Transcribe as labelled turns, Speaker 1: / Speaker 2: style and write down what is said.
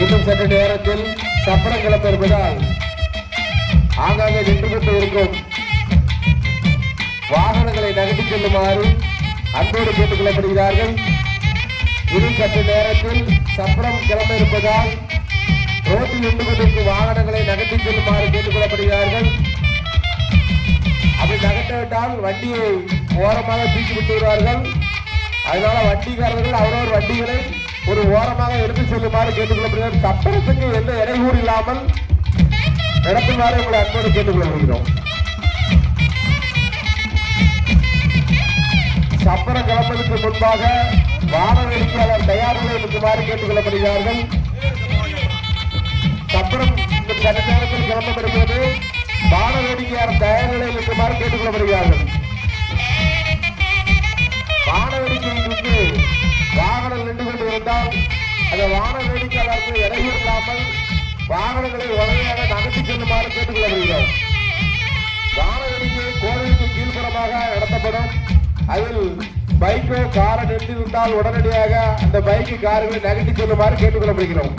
Speaker 1: இன்னும் சற்று நேரத்தில் சப்பரம் கிளம்ப இருப்பதால் ஆங்காங்கே நின்று கொண்டு இருக்கும் வாகனங்களை நகர்த்திச் செல்லுமாறு அன்போடு கேட்டுக் கொள்ளப்படுகிறார்கள். இன்னும் சற்று நேரத்தில் சப்பரம் கிளம்ப இருப்பதால் ரோட்டில் நின்று கொண்டிருக்கும் வாகனங்களை நகர்த்திச் செல்லுமாறு கேட்டுக் கொள்ளப்படுகிறார்கள். அப்படி நகர்த்தவிட்டால் வண்டியை ஓரமாக தூக்கி விட்டு வருவார்கள். அதனால வண்டிக்காரர்கள் அவரவர் வண்டிகளை ஒரு ஓரமாக எடுத்து செல்லுமாறு கேட்டுக் கொள்ளப்படுகிறார். சப்பரத்துக்கு எந்த இடையூறு இல்லாமல் நடத்துமாறு உங்களை அன்போடு கேட்டுக் கொள்ளப்படுகிறோம். சப்பரம் கிளம்புவதற்கு முன்பாக வான வேடிக்கையாளர் தயார் நிலையில் இருக்குமாறு கேட்டுக் கொள்ளப்படுகிறார்கள். சப்பரம் இந்த சட்ட நேரத்தில் கிளம்பப்படுகிறது. வான வேடிக்கையாளர் தயார் நிலையில் இருக்குமாறு கேட்டுக் கொள்ளப்படுகிறார்கள். வான வேடிக்கைக்கு வாகனம் நின்று கொண்டு இருந்தால் அந்த வான வேடிக்கையாளருக்கு இடையூறு இல்லாமல் வாகனங்களை உடனடியாக நகர்த்தி செல்லுமாறு கேட்டுக் கொள்ளப்படுகிறோம். வான வேடிக்கை கோவிலுக்கு கீழ்ப்புறமாக நடத்தப்படும். அதில் பைக்கோ காரை நிறுத்திவிட்டால் உடனடியாக அந்த பைக்கு கார்களை நகர்த்தி செல்லுமாறு கேட்டுக் கொள்ளப்படுகிறோம்.